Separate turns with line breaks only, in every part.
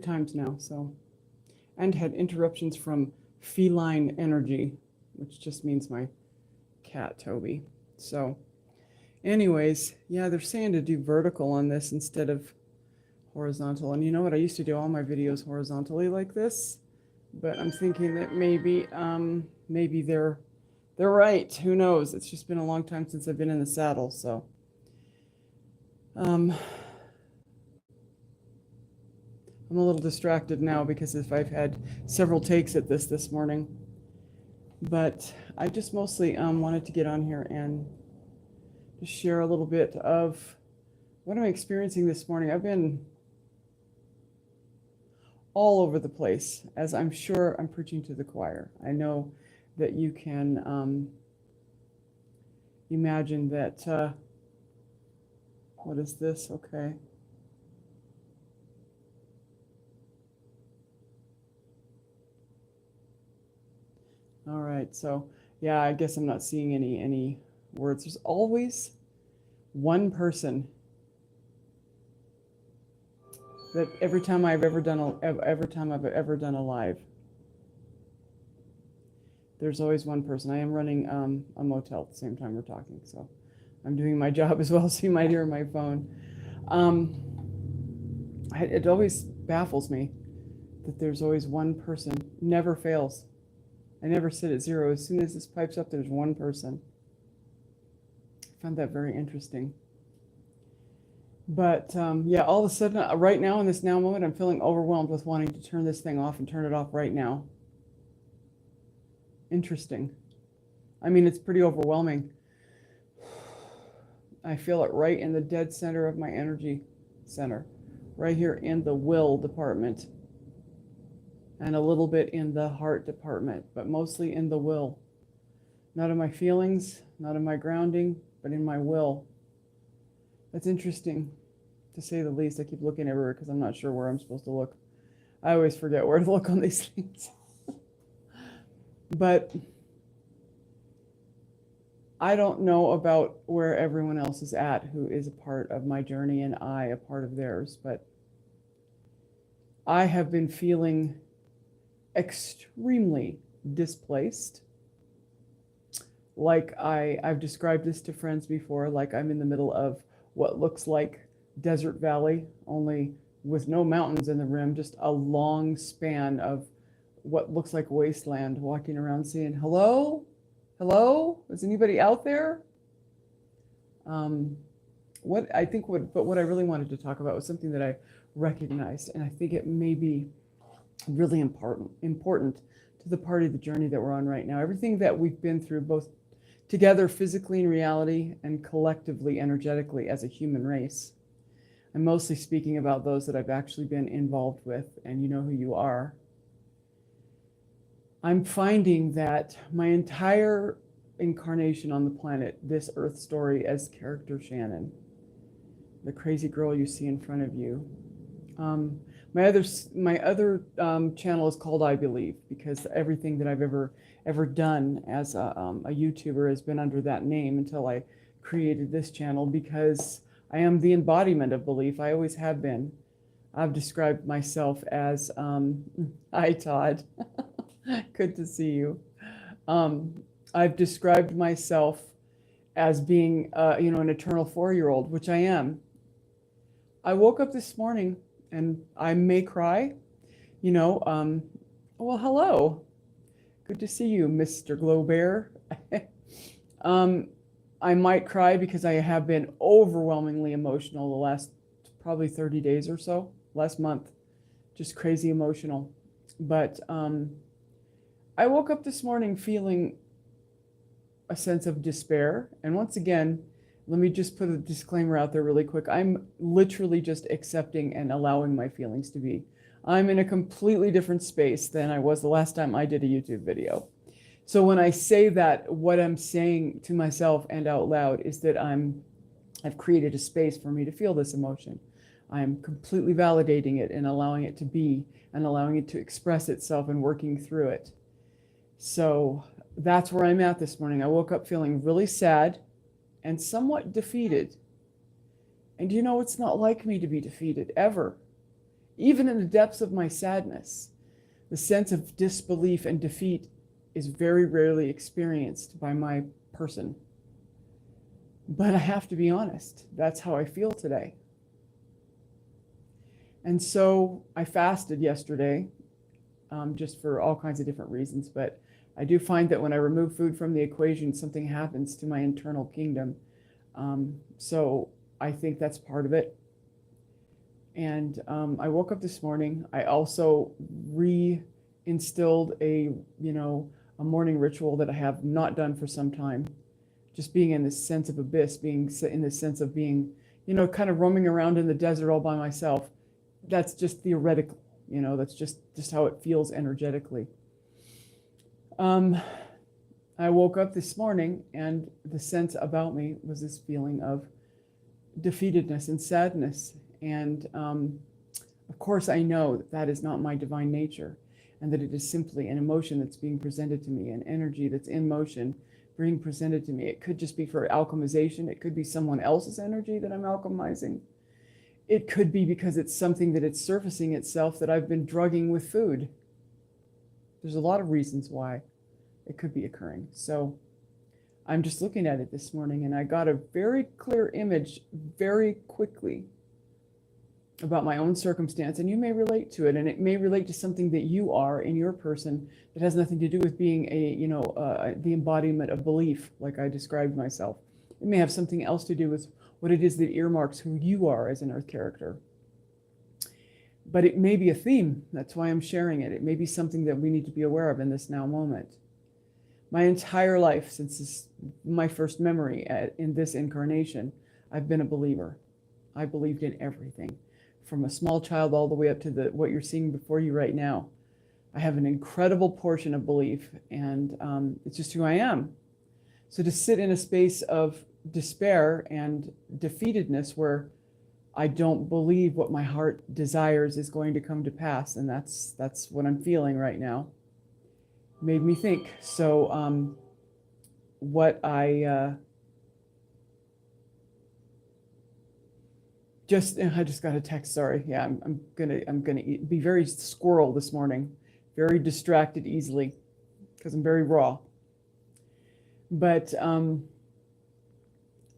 times now, so, and had interruptions from feline energy, which just means my cat Toby. So anyways, yeah, they're saying to do vertical on this instead of horizontal. And you know what? I used to do all my videos horizontally like this, but I'm thinking that maybe they're right. Who knows? It's just been a long time since I've been in the saddle, so um, I'm a little distracted now because if I've had several takes at this morning. But I just mostly wanted to get on here and just share a little bit of what I'm experiencing this morning. I've been all over the place, as I'm sure I'm preaching to the choir. I know that you can imagine that. What is this? Okay. All right. So yeah, I guess I'm not seeing any words. There's always one person that every time I've ever done a live, there's always one person. I am running a motel at the same time we're talking, so I'm doing my job as well, so you might hear my phone. It always baffles me that there's always one person, never fails. I never sit at zero. As soon as this pipes up, there's one person. I found that very interesting. But yeah, all of a sudden, right now in this now moment, I'm feeling overwhelmed with wanting to turn this thing off and turn it off right now. Interesting. I mean, it's pretty overwhelming. I feel it right in the dead center of my energy center, right here in the will department, and a little bit in the heart department, but mostly in the will. Not in my feelings, not in my grounding, but in my will. That's interesting, to say the least. I keep looking everywhere because I'm not sure where I'm supposed to look. I always forget where to look on these things. But I don't know about where everyone else is at who is a part of my journey and I a part of theirs, but I have been feeling extremely displaced. Like I've described this to friends before, like I'm in the middle of what looks like desert valley, only with no mountains in the rim, just a long span of what looks like wasteland, walking around saying, hello? Hello? Is anybody out there? What I really wanted to talk about was something that I recognized, and I think it may be really important to the part of the journey that we're on right now. Everything that we've been through, both together physically in reality and collectively energetically as a human race. I'm mostly speaking about those that I've actually been involved with, and you know who you are. I'm finding that my entire incarnation on the planet, this Earth story as character Shannon, the crazy girl you see in front of you. My other channel is called I Believe, because everything that I've ever done as a YouTuber has been under that name until I created this channel, because I am the embodiment of belief. I always have been. I've described myself as, hi Todd, good to see you. I've described myself as being, an eternal 4-year-old, which I am. I woke up this morning and I may cry, well, hello. Good to see you, Mr. Glow Bear. I might cry because I have been overwhelmingly emotional the last probably 30 days or so, last month, just crazy emotional. But I woke up this morning feeling a sense of despair. And once again, let me just put a disclaimer out there really quick. I'm literally just accepting and allowing my feelings to be. I'm in a completely different space than I was the last time I did a YouTube video. So when I say that, what I'm saying to myself and out loud is that I've created a space for me to feel this emotion. I'm completely validating it and allowing it to be and allowing it to express itself and working through it. So that's where I'm at this morning. I woke up feeling really sad and somewhat defeated. And it's not like me to be defeated, ever. Even in the depths of my sadness, the sense of disbelief and defeat is very rarely experienced by my person. But I have to be honest, that's how I feel today. And so I fasted yesterday, just for all kinds of different reasons. But I do find that when I remove food from the equation, something happens to my internal kingdom. So I think that's part of it. And I woke up this morning. I also reinstilled a morning ritual that I have not done for some time. Just being in this sense of abyss, being in this sense of being, kind of roaming around in the desert all by myself. That's just theoretical, that's just how it feels energetically. I woke up this morning and the sense about me was this feeling of defeatedness and sadness. And of course, I know that that is not my divine nature, and that it is simply an emotion that's being presented to me, an energy that's in motion being presented to me. It could just be for alchemization. It could be someone else's energy that I'm alchemizing. It could be because it's something that it's surfacing itself that I've been drugging with food. There's a lot of reasons why it could be occurring. So I'm just looking at it this morning, and I got a very clear image very quickly about my own circumstance, and you may relate to it, and it may relate to something that you are in your person that has nothing to do with being the embodiment of belief, like I described myself. It may have something else to do with what it is that earmarks who you are as an earth character. But it may be a theme. That's why I'm sharing it. It may be something that we need to be aware of in this now moment. My entire life, since my first memory in this incarnation, I've been a believer. I believed in everything, from a small child all the way up to what you're seeing before you right now. I have an incredible portion of belief, and it's just who I am. So to sit in a space of despair and defeatedness where I don't believe what my heart desires is going to come to pass, and that's what I'm feeling right now, made me think. So I just got a text. Sorry. Yeah, I'm gonna be very squirrel this morning, very distracted easily because I'm very raw. But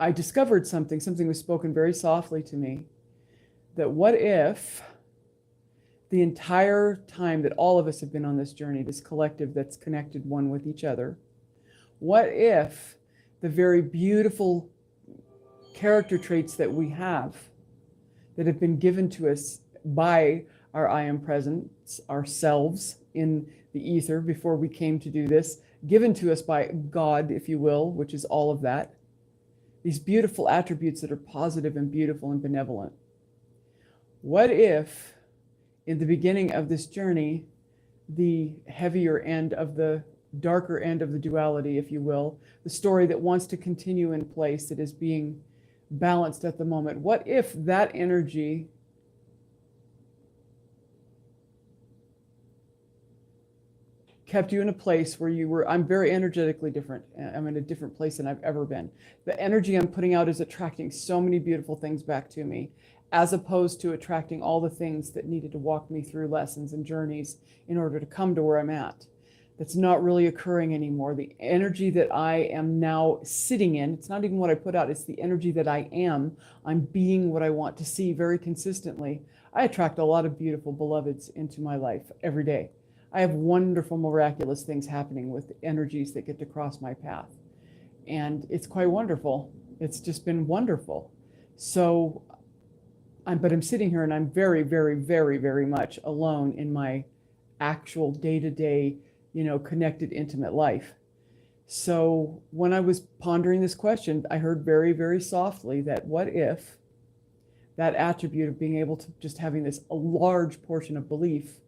I discovered something was spoken very softly to me, that what if the entire time that all of us have been on this journey, this collective that's connected one with each other, what if the very beautiful character traits that we have that have been given to us by our I am presence, ourselves in the ether before we came to do this, given to us by God, if you will, which is all of that, these beautiful attributes that are positive and beautiful and benevolent. What if in the beginning of this journey, the heavier end of the darker end of the duality, if you will, the story that wants to continue in place, that is being balanced at the moment, what if that energy kept you in a place where you were, I'm very energetically different. I'm in a different place than I've ever been. The energy I'm putting out is attracting so many beautiful things back to me, as opposed to attracting all the things that needed to walk me through lessons and journeys in order to come to where I'm at. That's not really occurring anymore. The energy that I am now sitting in, it's not even what I put out, it's the energy that I am. I'm being what I want to see very consistently. I attract a lot of beautiful beloveds into my life every day. I have wonderful, miraculous things happening with energies that get to cross my path. And it's quite wonderful. It's just been wonderful. So, but I'm sitting here and I'm very, very, very, very much alone in my actual day-to-day, connected, intimate life. So when I was pondering this question, I heard very, very softly that what if that attribute of being able to just having this a large portion of belief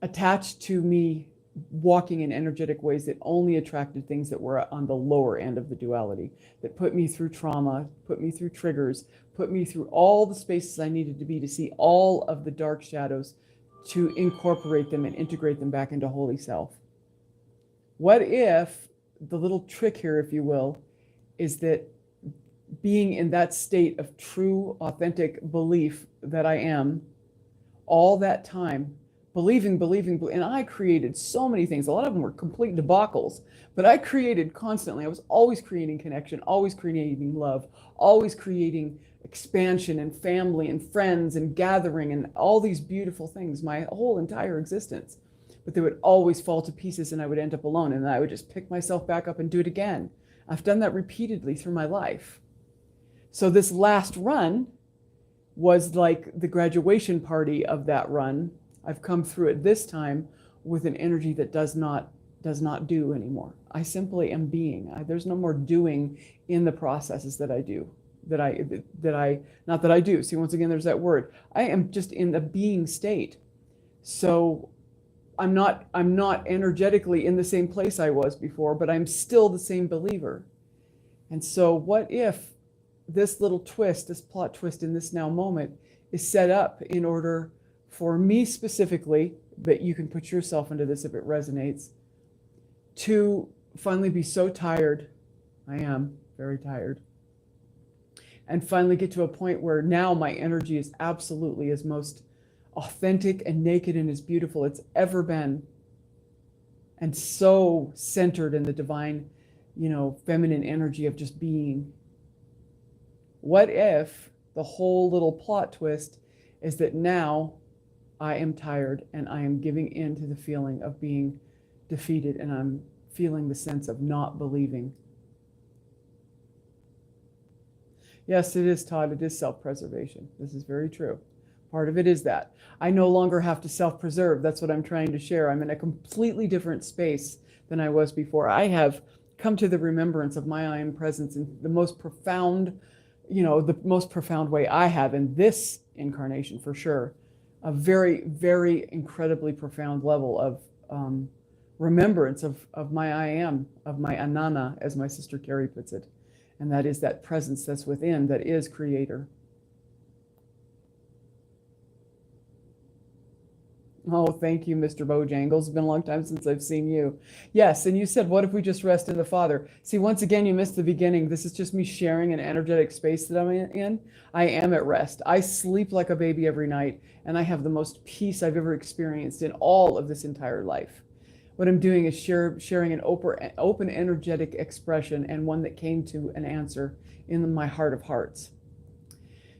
attached to me walking in energetic ways that only attracted things that were on the lower end of the duality, that put me through trauma, put me through triggers, put me through all the spaces I needed to be to see all of the dark shadows, to incorporate them and integrate them back into holy self. What if the little trick here, if you will, is that being in that state of true, authentic belief that I am, all that time, believing, and I created so many things. A lot of them were complete debacles, but I created constantly. I was always creating connection, always creating love, always creating expansion and family and friends and gathering and all these beautiful things, my whole entire existence. But they would always fall to pieces and I would end up alone, and I would just pick myself back up and do it again. I've done that repeatedly through my life. So this last run was like the graduation party of that run. I've come through it this time with an energy that does not do anymore. I simply am being. There's no more doing in the processes that I do. Not that I do. See, once again, there's that word. I am just in the being state. So I'm not energetically in the same place I was before, but I'm still the same believer. And so what if this little twist, this plot twist in this now moment is set up in order for me specifically, but you can put yourself into this if it resonates, to finally be so tired. I am very tired. And finally get to a point where now my energy is absolutely as most authentic and naked and as beautiful it's ever been. And so centered in the divine, feminine energy of just being. What if the whole little plot twist is that now I am tired and I am giving in to the feeling of being defeated and I'm feeling the sense of not believing? Yes, it is, Todd. It is self-preservation. This is very true. Part of it is that. I no longer have to self-preserve. That's what I'm trying to share. I'm in a completely different space than I was before. I have come to the remembrance of my I am presence in the most profound, the most profound way I have in this incarnation, for sure. A very, very incredibly profound level of remembrance of my I am, of my Anana, as my sister Carrie puts it. And that is that presence that's within, that is creator. Oh, thank you, Mr. Bojangles. It's been a long time since I've seen you. Yes, and you said, what if we just rest in the Father? See, once again, you missed the beginning. This is just me sharing an energetic space that I'm in. I am at rest. I sleep like a baby every night, and I have the most peace I've ever experienced in all of this entire life. What I'm doing is sharing an open energetic expression, and one that came to an answer in my heart of hearts.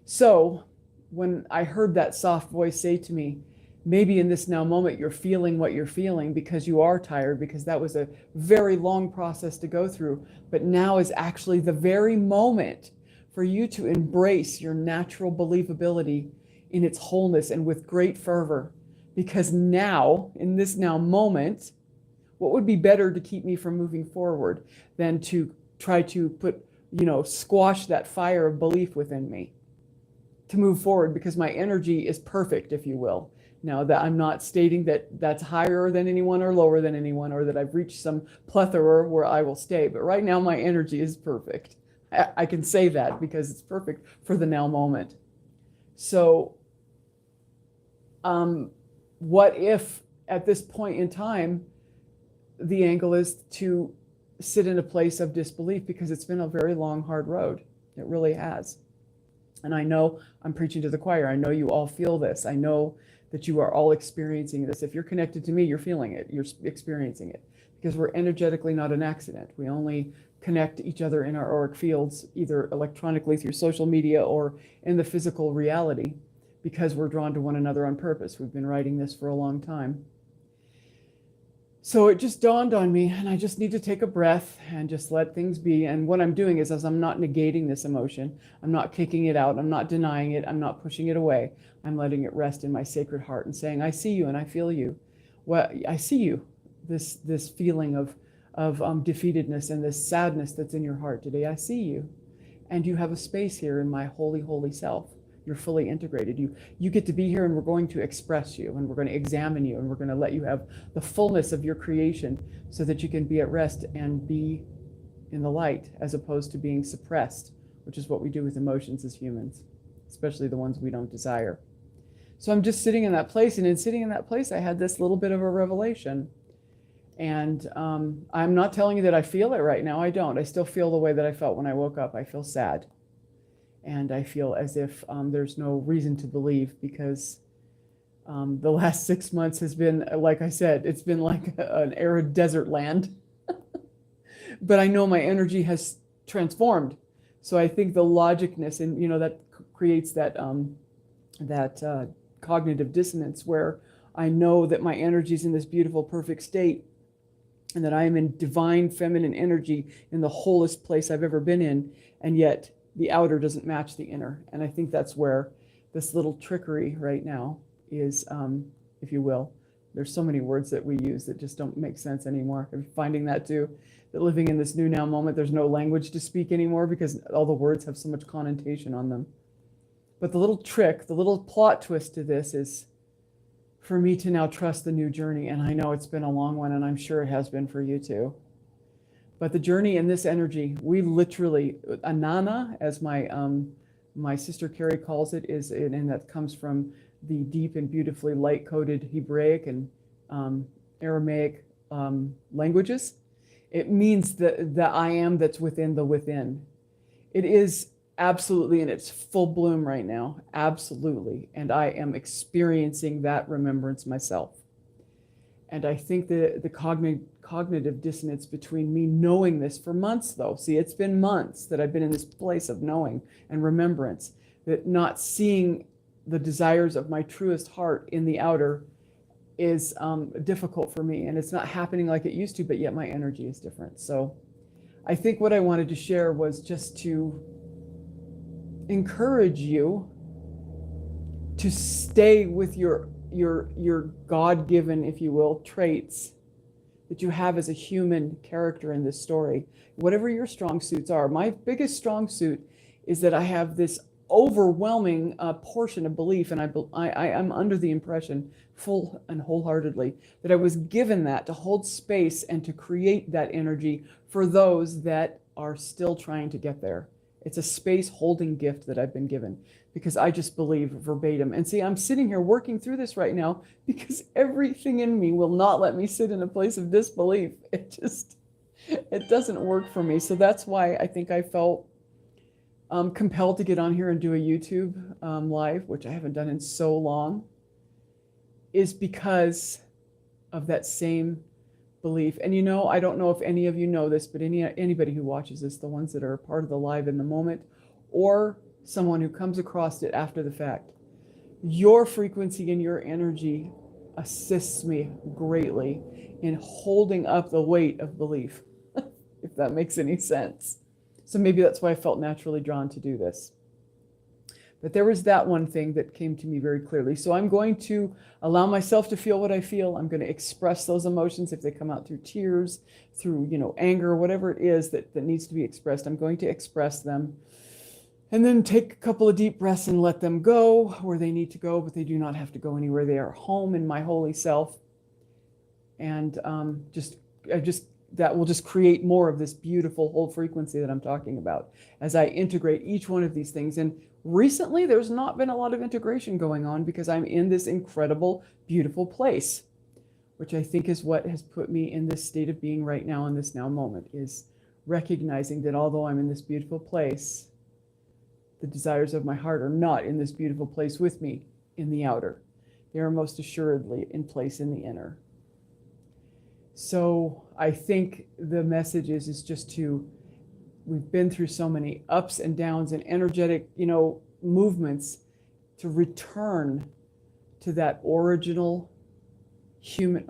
So when I heard that soft voice say to me, maybe in this now moment, you're feeling what you're feeling because you are tired, because that was a very long process to go through. But now is actually the very moment for you to embrace your natural believability in its wholeness and with great fervor. Because now, in this now moment, what would be better to keep me from moving forward than to try to squash that fire of belief within me to move forward, because my energy is perfect, if you will. Now, that I'm not stating that that's higher than anyone or lower than anyone, or that I've reached some plethora where I will stay. But right now, my energy is perfect. I can say that because it's perfect for the now moment. So what if at this point in time, the angle is to sit in a place of disbelief, because it's been a very long, hard road. It really has. And I know I'm preaching to the choir. I know you all feel this. I know that you are all experiencing this. If you're connected to me, you're feeling it, you're experiencing it, because we're energetically not an accident. We only connect each other in our auric fields, either electronically through social media or in the physical reality, because we're drawn to one another on purpose. We've been writing this for a long time. So it just dawned on me, and I just need to take a breath and just let things be. And what I'm doing is, as I'm not negating this emotion, I'm not kicking it out, I'm not denying it, I'm not pushing it away. I'm letting it rest in my sacred heart and saying, I see you and I feel you. Well, I see you, this feeling of defeatedness and this sadness that's in your heart today. I see you. And you have a space here in my holy, holy self. You're fully integrated. You get to be here, and we're going to express you, and we're going to examine you, and we're going to let you have the fullness of your creation so that you can be at rest and be in the light, as opposed to being suppressed, which is what we do with emotions as humans, especially the ones we don't desire. So I'm just sitting in that place, and in sitting in that place, I had this little bit of a revelation. And I'm not telling you that I feel it right now. I don't. I still feel the way that I felt when I woke up. I feel sad. And I feel as if there's no reason to believe, because The last 6 months has been, like I said, it's been like an arid desert land. But I know my energy has transformed. So I think the logicness, and that creates that cognitive dissonance where I know that my energy is in this beautiful, perfect state, and that I am in divine feminine energy in the wholest place I've ever been in, and yet the outer doesn't match the inner. And I think that's where this little trickery right now is, if you will. There's so many words that we use that just don't make sense anymore. I'm finding that too, that living in this new now moment, there's no language to speak anymore because all the words have so much connotation on them. But the little trick, the little plot twist to this is for me to now trust the new journey. And I know it's been a long one, and I'm sure it has been for you too. But the journey in this energy, we literally, Anana, as my sister Carrie calls it, and that comes from the deep and beautifully light-coded Hebraic and Aramaic languages. It means the I am that's within the within. It is absolutely in its full bloom right now, absolutely. And I am experiencing that remembrance myself. And I think the cognitive dissonance between me knowing this for months, though, see, it's been months that I've been in this place of knowing and remembrance, that not seeing the desires of my truest heart in the outer is difficult for me. And it's not happening like it used to, but yet my energy is different. So I think what I wanted to share was just to encourage you to stay with your God-given, if you will, traits that you have as a human character in this story, whatever your strong suits are. My biggest strong suit is that I have this overwhelming portion of belief, and I'm under the impression, full and wholeheartedly, that I was given that to hold space and to create that energy for those that are still trying to get there. It's a space holding gift that I've been given because I just believe verbatim. And see, I'm sitting here working through this right now because everything in me will not let me sit in a place of disbelief. It doesn't work for me. So that's why I think I felt compelled to get on here and do a YouTube live, which I haven't done in so long, is because of that same belief. And I don't know if any of you know this, but anybody who watches this, the ones that are part of the live in the moment, or someone who comes across it after the fact, your frequency and your energy assists me greatly in holding up the weight of belief, if that makes any sense. So maybe that's why I felt naturally drawn to do this. But there was that one thing that came to me very clearly. So I'm going to allow myself to feel what I feel. I'm going to express those emotions if they come out through tears, through, anger, whatever it is that needs to be expressed. I'm going to express them. And then take a couple of deep breaths and let them go where they need to go, but they do not have to go anywhere. They are home in my holy self. And that will just create more of this beautiful whole frequency that I'm talking about as I integrate each one of these things. And recently, there's not been a lot of integration going on because I'm in this incredible, beautiful place, which I think is what has put me in this state of being right now in this now moment, is recognizing that although I'm in this beautiful place, the desires of my heart are not in this beautiful place with me in the outer. They are most assuredly in place in the inner. So I think the message is just we've been through so many ups and downs and energetic, movements, to return to that original human,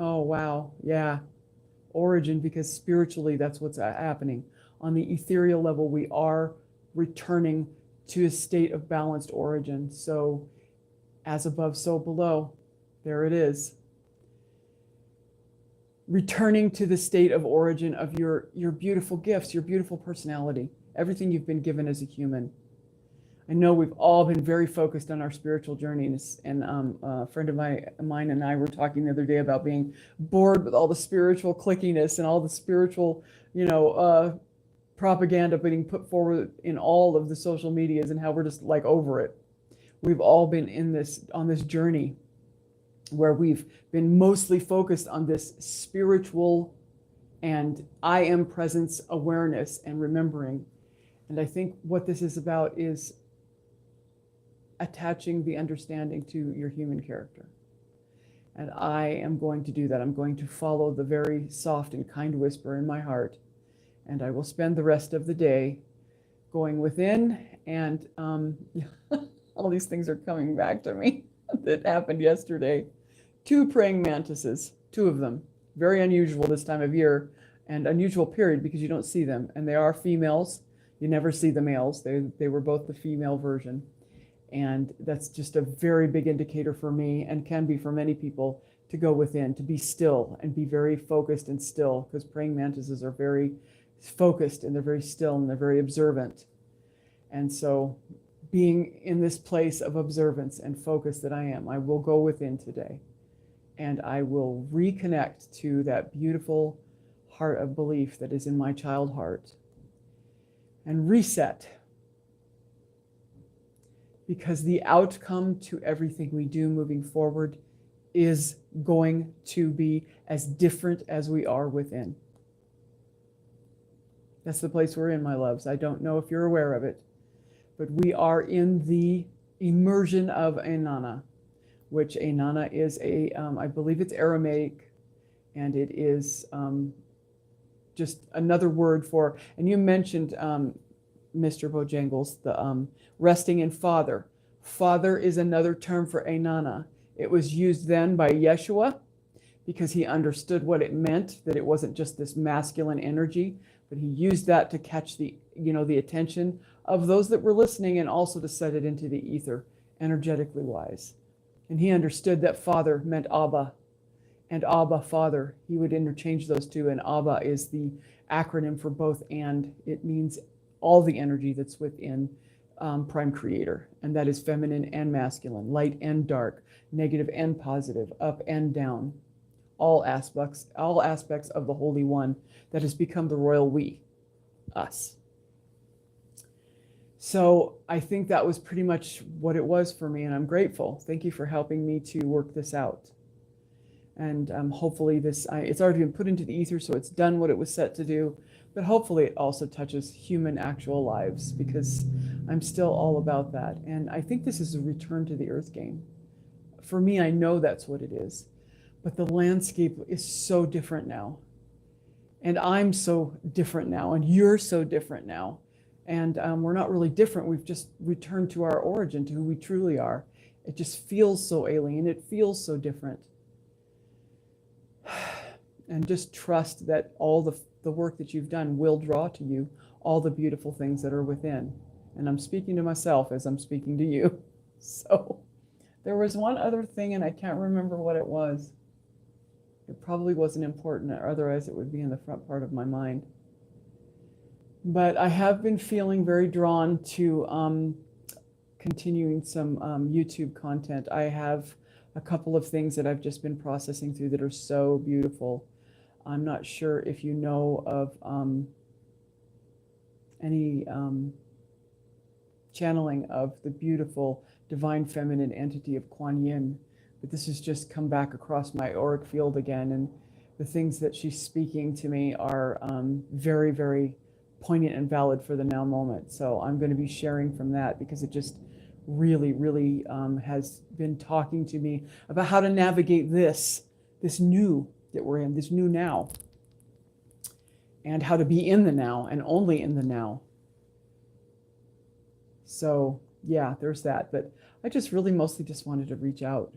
origin, because spiritually that's what's happening. On the ethereal level, we are returning to a state of balanced origin. So as above, so below. There it is. Returning to the state of origin of your beautiful gifts, your beautiful personality, everything you've been given as a human. I know we've all been very focused on our spiritual journey, and a friend of mine and I were talking the other day about being bored with all the spiritual clickiness and all the spiritual, propaganda being put forward in all of the social medias, and how we're just like over it. We've all been on this journey where we've been mostly focused on this spiritual and I am presence awareness and remembering. And I think what this is about is attaching the understanding to your human character. And I am going to do that. I'm going to follow the very soft and kind whisper in my heart. And I will spend the rest of the day going within. And all these things are coming back to me that happened yesterday. 2 praying mantises, 2 of them. Very unusual this time of year, and unusual period because you don't see them. And they are females. You never see the males. They were both the female version. And that's just a very big indicator for me, and can be for many people, to go within, to be still and be very focused and still, because praying mantises are very focused and they're very still and they're very observant. And so being in this place of observance and focus that I am, I will go within today, and I will reconnect to that beautiful heart of belief that is in my child heart and reset. Because the outcome to everything we do moving forward is going to be as different as we are within. That's the place we're in, my loves. I don't know if you're aware of it, but we are in the immersion of Ainana, which Ainana is I believe it's Aramaic, and it is just another word for, and you mentioned, Mr. Bojangles, the resting in Father. Father is another term for Ainana. It was used then by Yeshua because he understood what it meant, that it wasn't just this masculine energy, but he used that to catch the attention of those that were listening, and also to set it into the ether, energetically wise. And he understood that Father meant Abba, and Abba, Father. He would interchange those two, and Abba is the acronym for both and. It means all the energy that's within Prime Creator, and that is feminine and masculine, light and dark, negative and positive, up and down, all aspects of the Holy One that has become the royal we, us. So I think that was pretty much what it was for me, and I'm grateful. Thank you for helping me to work this out. And hopefully it's already been put into the ether, so it's done what it was set to do. But hopefully it also touches human actual lives, because I'm still all about that. And I think this is a return to the earth game. For me, I know that's what it is. But the landscape is so different now. And I'm so different now, and you're so different now. And we're not really different. We've just returned to our origin, to who we truly are. It just feels so alien. It feels so different. And just trust that all the work that you've done will draw to you all the beautiful things that are within. And I'm speaking to myself as I'm speaking to you. So there was one other thing, and I can't remember what it was. It probably wasn't important, or otherwise it would be in the front part of my mind. But I have been feeling very drawn to continuing some YouTube content. I have a couple of things that I've just been processing through that are so beautiful. I'm not sure if you know of any channeling of the beautiful divine feminine entity of Kuan Yin, but this has just come back across my auric field again, and the things that she's speaking to me are very, very poignant and valid for the now moment. So I'm going to be sharing from that, because it just really, really has been talking to me about how to navigate this new that we're in, this new now, and how to be in the now and only in the now. So yeah, there's that. But I just really mostly just wanted to reach out,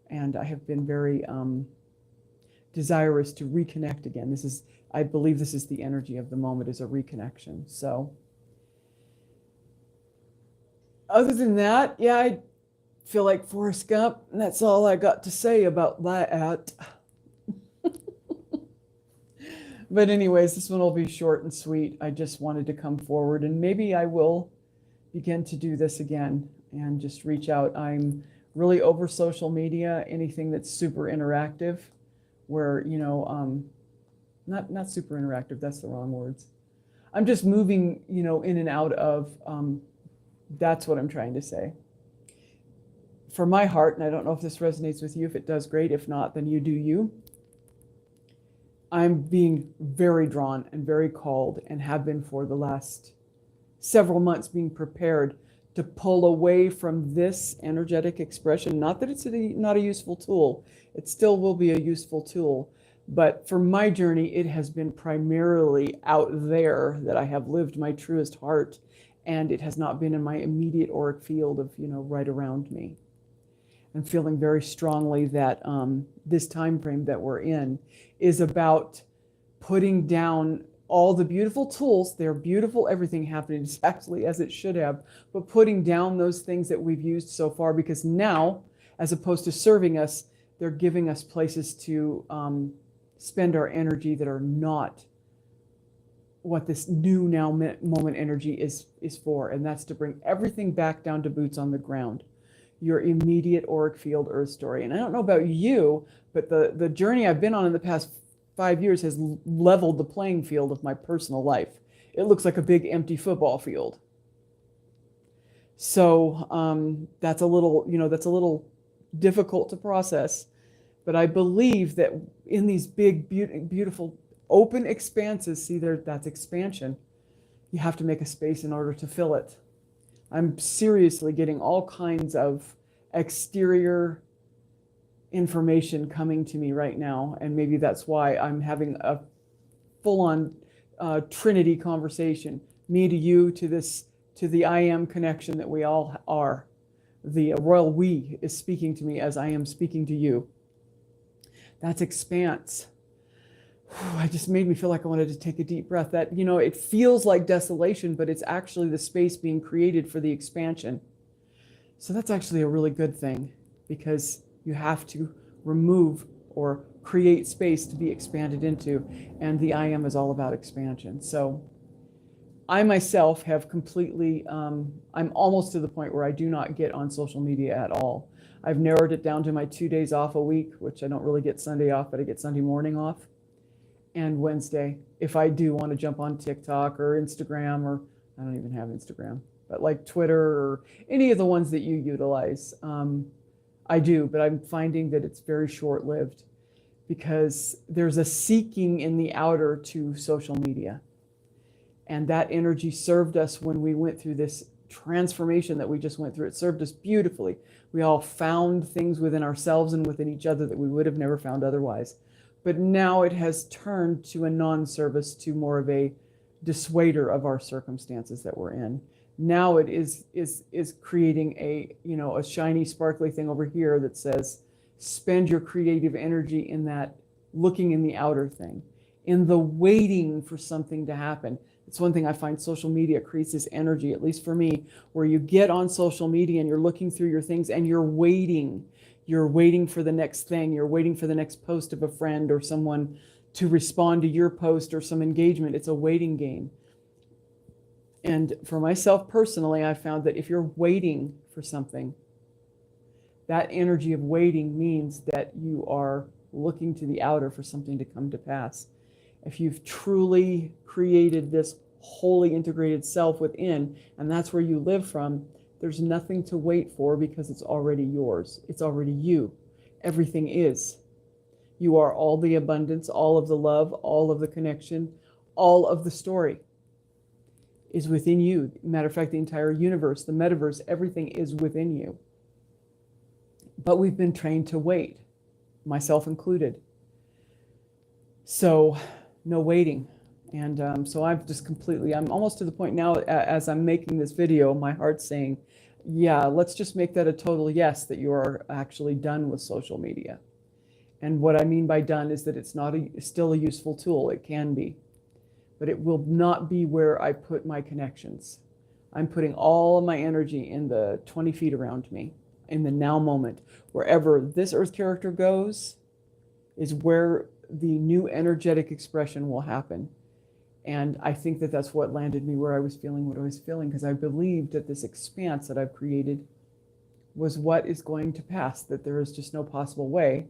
and I have been very desirous to reconnect again. I believe this is the energy of the moment, is a reconnection. So other than that, yeah, I feel like Forrest Gump, and that's all I got to say about that. But anyways, this one will be short and sweet. I just wanted to come forward, and maybe I will begin to do this again and just reach out. I'm really over social media, anything that's super interactive, where, not super interactive, that's the wrong words. I'm just moving, in and out of, that's what I'm trying to say. For my heart, and I don't know if this resonates with you. If it does, great. If not, then you do you. I'm being very drawn and very called, and have been for the last several months, being prepared to pull away from this energetic expression. Not that it's not a useful tool, it still will be a useful tool. But for my journey, it has been primarily out there that I have lived my truest heart, and it has not been in my immediate auric field of, right around me. I'm feeling very strongly that this time frame that we're in is about putting down all the beautiful tools. They're beautiful, everything happening exactly as it should have, but putting down those things that we've used so far, because now, as opposed to serving us, they're giving us places to spend our energy that are not what this new now moment energy is for. And that's to bring everything back down to boots on the ground, your immediate auric field earth story. And I don't know about you, but the journey I've been on in the past 5 years has leveled the playing field of my personal life. It looks like a big empty football field. So that's a little difficult to process. But I believe that in these big, beautiful, open expanses, see there, that's expansion. You have to make a space in order to fill it. I'm seriously getting all kinds of exterior information coming to me right now. And maybe that's why I'm having a full-on Trinity conversation. Me to you, to the I am connection that we all are. The royal we is speaking to me as I am speaking to you. That's expanse. It just made me feel like I wanted to take a deep breath. That, it feels like desolation, but it's actually the space being created for the expansion. So that's actually a really good thing, because you have to remove or create space to be expanded into. And the I am is all about expansion. So I myself have completely, I'm almost to the point where I do not get on social media at all. I've narrowed it down to my 2 days off a week, which I don't really get Sunday off, but I get Sunday morning off, and Wednesday. If I do want to jump on TikTok or Instagram, or I don't even have Instagram, but like Twitter or any of the ones that you utilize, I do, but I'm finding that it's very short-lived, because there's a seeking in the outer to social media. And that energy served us when we went through this transformation that we just went through. It served us beautifully. We all found things within ourselves and within each other that we would have never found otherwise. But now it has turned to a non-service, to more of a dissuader of our circumstances that we're in. Now it is creating a shiny, sparkly thing over here that says, spend your creative energy in that looking in the outer thing, in the waiting for something to happen. It's one thing I find social media creates this energy, at least for me, where you get on social media and you're looking through your things and you're waiting. You're waiting for the next thing. You're waiting for the next post of a friend or someone to respond to your post or some engagement. It's a waiting game. And for myself personally, I found that if you're waiting for something, that energy of waiting means that you are looking to the outer for something to come to pass. If you've truly created this wholly integrated self within, and that's where you live from, there's nothing to wait for, because it's already yours. It's already you. Everything is. You are all the abundance, all of the love, all of the connection, all of the story is within you. Matter of fact, the entire universe, the metaverse, everything is within you. But we've been trained to wait, myself included. So no waiting. And so I'm almost to the point now, as I'm making this video, my heart's saying, yeah, let's just make that a total yes, that you are actually done with social media. And what I mean by done is that it's still a useful tool. It can be, but it will not be where I put my connections. I'm putting all of my energy in the 20 feet around me, in the now moment. Wherever this earth character goes is where the new energetic expression will happen. And I think that that's what landed me where I was feeling what I was feeling, because I believed that this expanse that I've created was what is going to pass, that there is just no possible way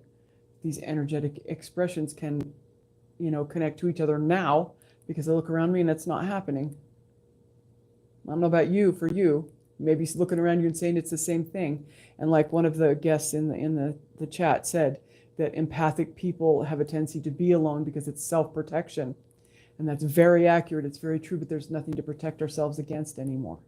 these energetic expressions can, connect to each other now, because I look around me and it's not happening. I don't know about you, for you, maybe looking around you and saying it's the same thing. And like one of the guests in the chat said, that empathic people have a tendency to be alone because it's self-protection. And that's very accurate. It's very true, but there's nothing to protect ourselves against anymore.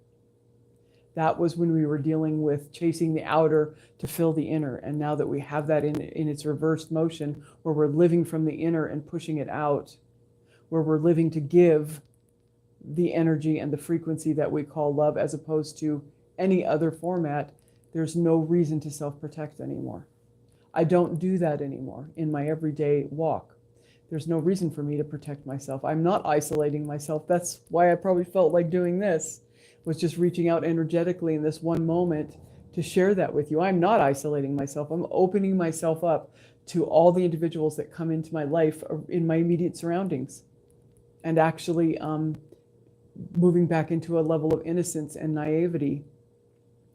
That was when we were dealing with chasing the outer to fill the inner. And now that we have that in its reversed motion, where we're living from the inner and pushing it out, where we're living to give the energy and the frequency that we call love, as opposed to any other format, there's no reason to self-protect anymore. I don't do that anymore in my everyday walk. There's no reason for me to protect myself. I'm not isolating myself. That's why I probably felt like doing this, was just reaching out energetically in this one moment to share that with you. I'm not isolating myself. I'm opening myself up to all the individuals that come into my life in my immediate surroundings, and actually moving back into a level of innocence and naivety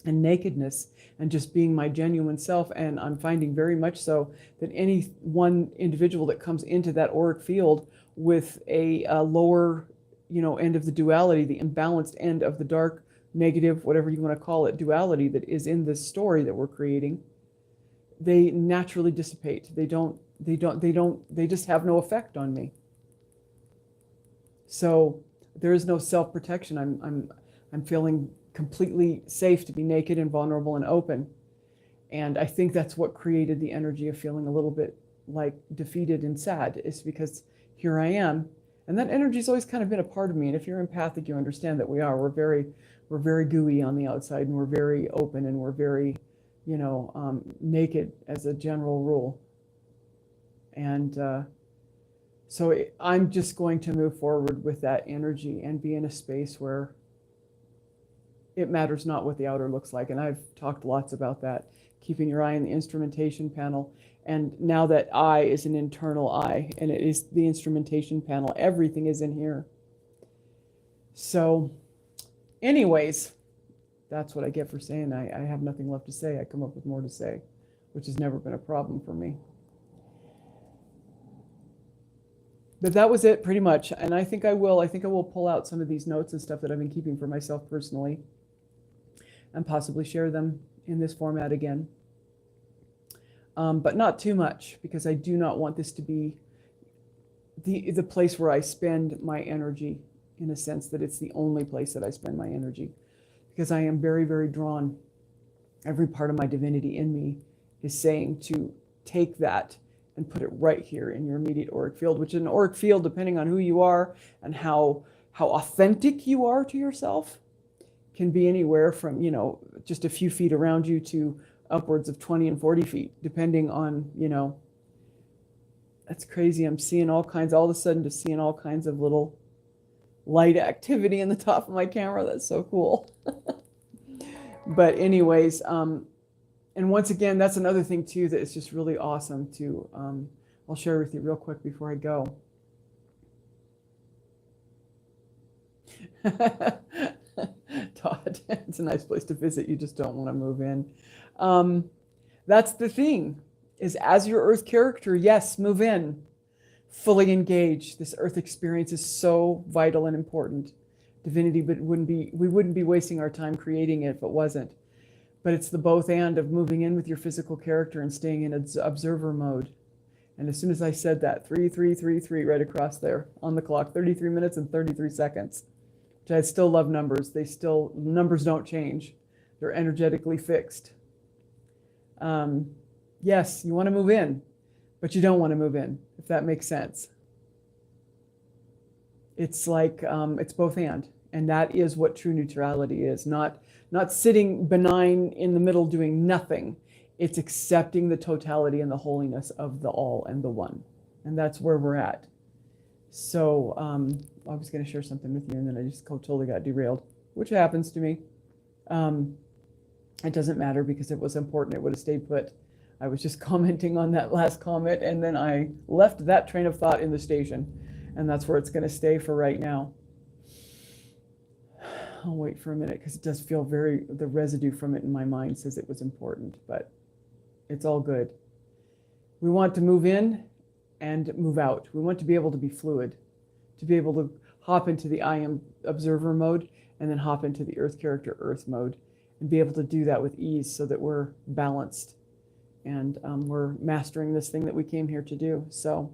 and nakedness, and just being my genuine self. And I'm finding very much so that any one individual that comes into that auric field with a lower, end of the duality, the imbalanced end of the dark, negative, whatever you want to call it, duality that is in this story that we're creating, they naturally dissipate. They just have no effect on me. So there is no self-protection. I'm feeling completely safe to be naked and vulnerable and open. And I think that's what created the energy of feeling a little bit like defeated and sad, is because here I am. And that energy's always kind of been a part of me. And if you're empathic, you understand that we're very gooey on the outside, and we're very open, and we're very, naked as a general rule. And so I'm just going to move forward with that energy and be in a space where it matters not what the outer looks like. And I've talked lots about that, keeping your eye on the instrumentation panel. And now that eye is an internal eye, and it is the instrumentation panel, everything is in here. So anyways, that's what I get for saying I have nothing left to say. I come up with more to say, which has never been a problem for me. But that was it pretty much. And I think I will pull out some of these notes and stuff that I've been keeping for myself personally, and possibly share them in this format again. But not too much, because I do not want this to be the place where I spend my energy, in a sense that it's the only place that I spend my energy, because I am very, very drawn. Every part of my divinity in me is saying to take that and put it right here in your immediate auric field, which is an auric field, depending on who you are and how authentic you are to yourself, can be anywhere from, just a few feet around you to upwards of 20 and 40 feet, depending on, that's crazy. I'm seeing all of a sudden just seeing all kinds of little light activity in the top of my camera. That's so cool. But anyways, and once again, that's another thing too, that is just really awesome to, I'll share with you real quick before I go. Todd, it's a nice place to visit. You just don't want to move in. That's the thing, is as your earth character, yes, move in, fully engage. This earth experience is so vital and important. Divinity, but we wouldn't be wasting our time creating it if it wasn't. But it's the both and of moving in with your physical character and staying in observer mode. And as soon as I said that, 3333 right across there on the clock, 33 minutes and 33 seconds, which I still love numbers. Numbers don't change. They're energetically fixed. Yes, you want to move in, but you don't want to move in, if that makes sense. It's like, it's both and that is what true neutrality is. Not sitting benign in the middle doing nothing. It's accepting the totality and the holiness of the all and the one. And that's where we're at. So I was going to share something with you, and then I just totally got derailed, which happens to me. It doesn't matter, because it was important. It would have stayed put. I was just commenting on that last comment, and then I left that train of thought in the station, and that's where it's going to stay for right now. I'll wait for a minute, because it does feel the residue from it in my mind says it was important, but it's all good. We want to move in and move out. We want to be able to be fluid, to be able to hop into the I am observer mode, and then hop into the earth character earth mode, and be able to do that with ease, so that we're balanced and we're mastering this thing that we came here to do. So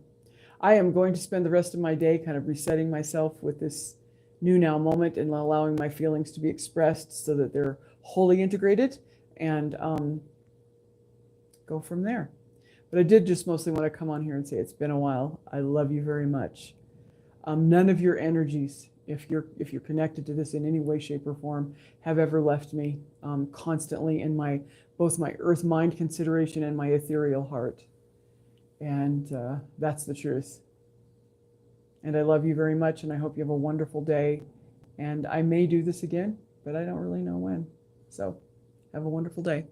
I am going to spend the rest of my day kind of resetting myself with this new now moment, and allowing my feelings to be expressed, so that they're wholly integrated and go from there. But I did just mostly want to come on here and say it's been a while. I love you very much. None of your energies, if you're connected to this in any way, shape, or form, have ever left me. Constantly in my both my earth mind consideration and my ethereal heart, and that's the truth. And I love you very much, and I hope you have a wonderful day. And I may do this again, but I don't really know when. So have a wonderful day.